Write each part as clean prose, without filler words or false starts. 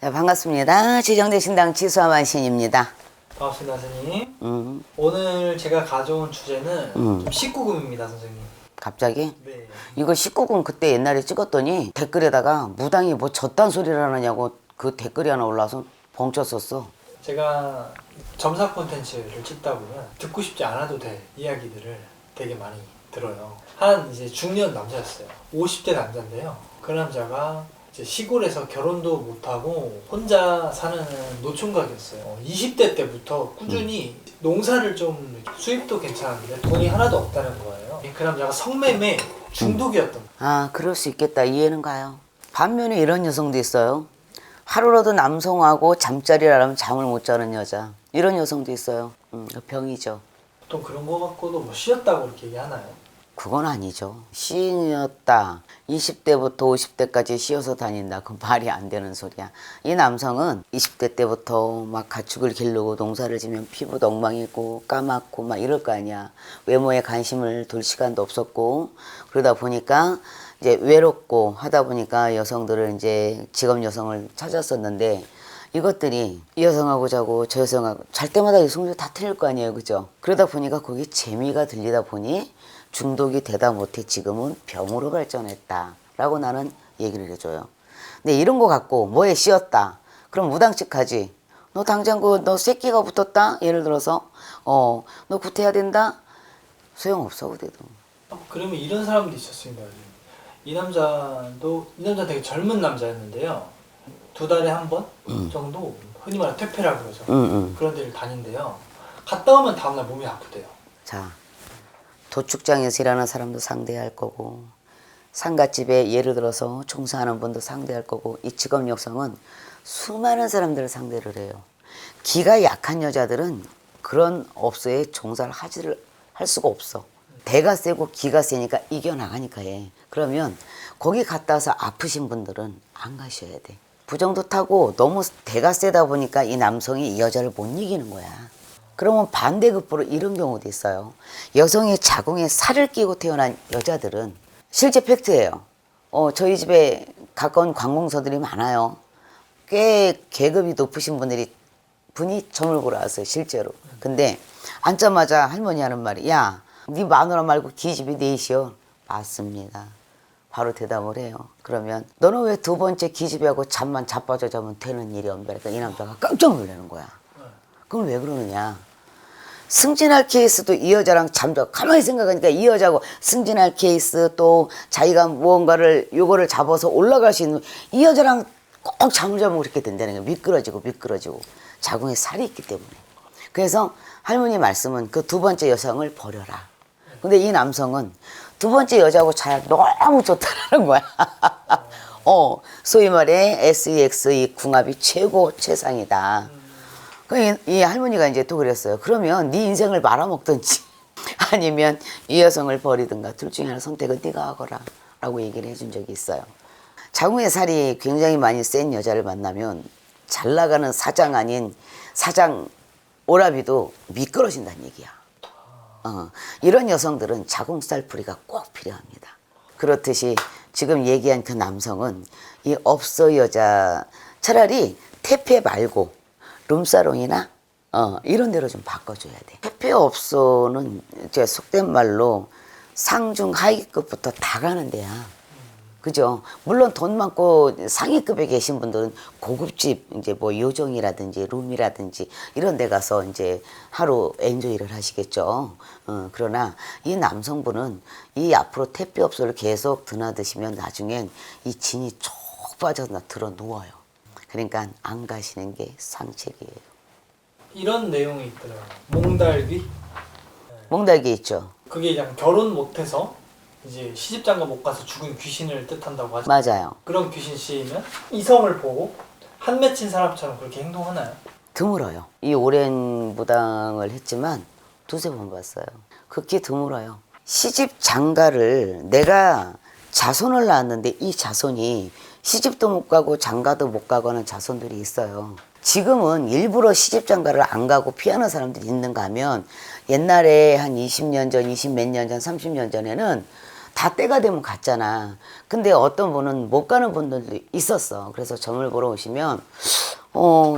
네, 반갑습니다. 지정대 신당 지수아만신입니다. 반갑습니다, 선생님. 오늘 제가 가져온 주제는 좀 19금입니다, 선생님. 갑자기? 네. 이거 19금 그때 옛날에 찍었더니 댓글에다가 무당이 뭐 저딴 소리를 하느냐고 그 댓글이 하나 올라와서 벙쳤었어. 제가 점사 콘텐츠를 찍다 보면 듣고 싶지 않아도 될 이야기들을 되게 많이 들어요. 한 이제 중년 남자였어요. 50대 남자인데요. 그 남자가 이제 시골에서 결혼도 못하고 혼자 사는 노총각이었어요. 20대 때부터 꾸준히 농사를 좀 수입도 괜찮은데 돈이 하나도 없다는 거예요. 그 남자가 성매매 중독이었던 거예요. 아, 그럴 수 있겠다. 이해는 가요. 반면에 이런 여성도 있어요. 하루라도 남성하고 잠자리를 하면 잠을 못 자는 여자. 이런 여성도 있어요. 병이죠. 보통 그런 거 갖고도 뭐 쉬었다고 이렇게 얘기하나요? 그건 아니죠. 시인이었다. 20대부터 50대까지 쉬어서 다닌다. 그건 말이 안 되는 소리야. 이 남성은 20대 때부터 막 가축을 기르고 농사를 지면 피부도 엉망이고 까맣고 막 이럴 거 아니야. 외모에 관심을 둘 시간도 없었고 그러다 보니까 이제 외롭고 하다 보니까 여성들을 이제 직업 여성을 찾았었는데 이것들이 이 여성하고 자고 저 여성하고 잘 때마다 여성들 다 틀릴 거 아니에요. 그죠? 그러다 보니까 거기 재미가 들리다 보니 중독이 되다 못해 지금은 병으로 발전했다 라고 나는 얘기를 해줘요. 근데 이런 거 갖고 뭐에 씌었다 그럼 무당측하지. 너 당장 너 새끼가 붙었다 예를 들어서 너 구태야 된다 소용없어. 그래도 그러면 이런 사람도 있었습니다. 이 남자 되게 젊은 남자였는데요. 2달에 한 번 정도 흔히 말하는 퇴폐라 그러죠. 그런 데를 다닌대요. 갔다 오면 다음날 몸이 아프대요. 자, 도축장에서 일하는 사람도 상대할 거고 상갓집에 예를 들어서 종사하는 분도 상대할 거고 이 직업 여성은 수많은 사람들을 상대를 해요. 기가 약한 여자들은 그런 업소에 종사를 할 수가 없어. 대가 세고 기가 세니까 이겨나가니까 해. 그러면 거기 갔다 와서 아프신 분들은 안 가셔야 돼. 부정도 타고 너무 대가 세다 보니까 이 남성이 이 여자를 못 이기는 거야. 그러면 반대급부로 이런 경우도 있어요. 여성의 자궁에 살을 끼고 태어난 여자들은 실제 팩트예요. 저희 집에 가까운 관공서들이 많아요. 꽤 계급이 높으신 분이 점을 보러 왔어요. 실제로. 근데 앉자마자 할머니 하는 말이 야, 네 마누라 말고 기집이 넷이요. 맞습니다. 바로 대답을 해요. 그러면 너는 왜 2번째 기집애하고 잠만 자빠져 자면 되는 일이 없냐. 그러니까 이 남자가 깜짝 놀라는 거야. 그럼 왜 그러느냐. 승진할 케이스도 이 여자랑 가만히 생각하니까 이 여자하고 승진할 케이스 또 자기가 무언가를 요거를 잡아서 올라갈 수 있는 이 여자랑 꼭 잠을 자면 그렇게 된다는 거예요. 미끄러지고 자궁에 살이 있기 때문에. 그래서 할머니 말씀은 그 2번째 여성을 버려라. 근데 이 남성은 2번째 여자하고 잘 너무 좋다라는 거야. 소위 말해 SEX 이 궁합이 최상이다. 이 할머니가 이제 또 그랬어요. 그러면 네 인생을 말아먹든지 아니면 이 여성을 버리든가 둘 중에 하나 선택은 네가 하거라 라고 얘기를 해준 적이 있어요. 자궁의 살이 굉장히 많이 센 여자를 만나면 잘 나가는 사장 아닌 사장 오라비도 미끄러진다는 얘기야. 이런 여성들은 자궁살풀이가 꼭 필요합니다. 그렇듯이 지금 얘기한 그 남성은 이 업소 여자 차라리 퇴폐 말고 룸사롱이나 이런 데로 좀 바꿔줘야 돼. 퇴폐업소는 이제 속된 말로 상중 하위급부터 다 가는 데야. 그죠? 물론 돈 많고 상위급에 계신 분들은 고급집 이제 뭐 요정이라든지 룸이라든지 이런 데 가서 이제 하루 엔조이를 하시겠죠. 그러나 이 남성분은 이 앞으로 퇴폐업소를 계속 드나드시면 나중엔 이 진이 쭉 빠져서 들어 누워요. 그러니까 안 가시는 게 상책이에요. 이런 내용이 있더라고요. 몽달귀? 몽달귀 있죠. 그게 약간 결혼 못해서 이제 시집장가 못 가서 죽은 귀신을 뜻한다고 하죠. 맞아요. 그런 귀신 씨면 이성을 보고 한 맺힌 사람처럼 그렇게 행동하나요? 드물어요. 이 오랜 무당을 했지만 2-3번 봤어요. 극히 드물어요. 시집 장가를 내가 자손을 낳았는데 이 자손이 시집도 못 가고 장가도 못 가고 하는 자손들이 있어요. 지금은 일부러 시집 장가를 안 가고 피하는 사람들이 있는가 하면 옛날에 한 20년 전, 20몇 년 전, 30년 전에는 다 때가 되면 갔잖아. 근데 어떤 분은 못 가는 분들도 있었어. 그래서 점을 보러 오시면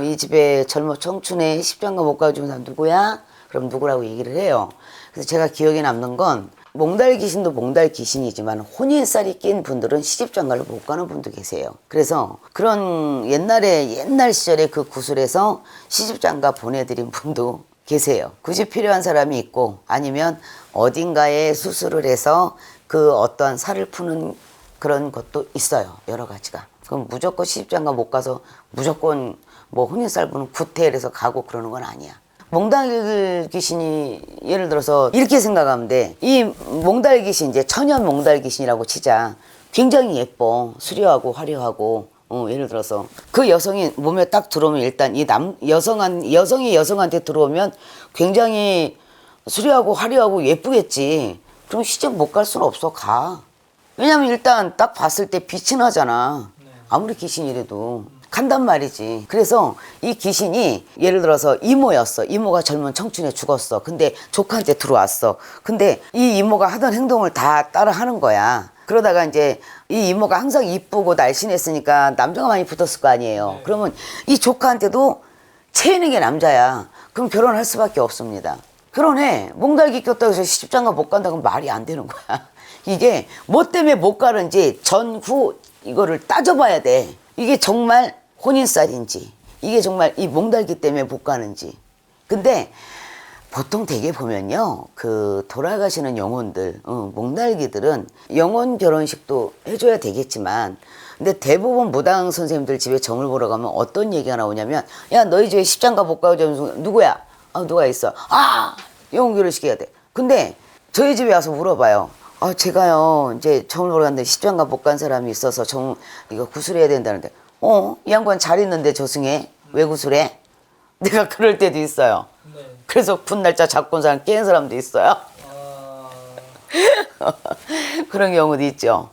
이 집에 젊어 청춘에 십장가 못 가주는 사람 누구야? 그럼 누구라고 얘기를 해요. 그래서 제가 기억에 남는 건 몽달 귀신도 몽달 귀신이지만 혼인살이 낀 분들은 시집장가를 못 가는 분도 계세요. 그래서 그런 옛날 시절에 그 구슬에서 시집장가 보내드린 분도 계세요. 굳이 필요한 사람이 있고 아니면 어딘가에 수술을 해서 그 어떠한 살을 푸는 그런 것도 있어요. 여러 가지가. 그럼 무조건 시집장가 못 가서 무조건 뭐 혼인살 부는 구태에서 가고 그러는 건 아니야. 몽달 귀신이 예를 들어서 이렇게 생각하면 돼. 이 몽달 귀신 이제 천연 몽달 귀신이라고 치자. 굉장히 예뻐. 수려하고 화려하고. 예를 들어서 그 여성이 몸에 딱 들어오면 일단 이 여성이 여성한테 들어오면 굉장히 수려하고 화려하고 예쁘겠지. 그럼 시집 못 갈 수는 없어. 가. 왜냐면 일단 딱 봤을 때 빛이 나잖아. 아무리 귀신이라도. 간단 말이지. 그래서 이 귀신이 예를 들어서 이모였어. 이모가 젊은 청춘에 죽었어. 근데 조카한테 들어왔어. 근데 이 이모가 하던 행동을 다 따라 하는 거야. 그러다가 이제 이 이모가 항상 이쁘고 날씬했으니까 남자가 많이 붙었을 거 아니에요. 그러면 이 조카한테도 채이는 게 남자야. 그럼 결혼할 수밖에 없습니다. 결혼해. 몽달귀 꼈다고 해서 시집장가 못 간다고 하면 말이 안 되는 거야. 이게 뭐 때문에 못 가는지 전후 이거를 따져봐야 돼. 이게 정말 혼인살인지 이게 정말 이 몽달귀 때문에 못 가는지. 근데 보통 되게 보면요 그 돌아가시는 영혼들 몽달귀들은 영혼 결혼식도 해줘야 되겠지만 근데 대부분 무당 선생님들 집에 점을 보러 가면 어떤 얘기가 나오냐면 야 너희 집에 십장가 못 가고 누구야? 누가 있어? 영혼 결혼식 해야 돼. 근데 저희 집에 와서 물어봐요. 제가요 이제 점을 보러 갔는데 십장가 못 간 사람이 있어서 이거 구술해야 된다는데 이 양반 잘 있는데 저승에 왜 구술해? 내가 그럴 때도 있어요. 네. 그래서 군 날짜 잡고 온 사람 깨는 사람도 있어요. 그런 경우도 있죠.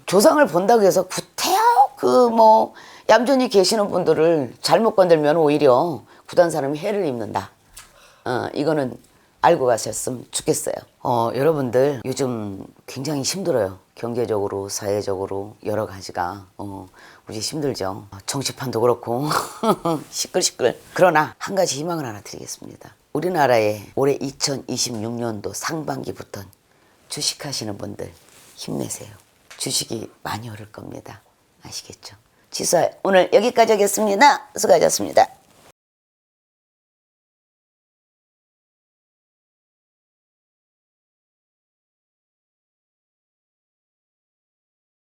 조상을 본다고 해서 구태여 얌전히 계시는 분들을 잘못 건들면 오히려 구단 사람이 해를 입는다. 이거는 알고 가셨으면 좋겠어요. 여러분들 요즘 굉장히 힘들어요. 경제적으로, 사회적으로 여러 가지가 무지 힘들죠. 정치판도 그렇고 시끌시끌. 그러나 한 가지 희망을 하나 드리겠습니다. 우리나라에 올해 2026년도 상반기부터 주식하시는 분들 힘내세요. 주식이 많이 오를 겁니다. 아시겠죠? 지수야 오늘 여기까지 하겠습니다. 수고하셨습니다.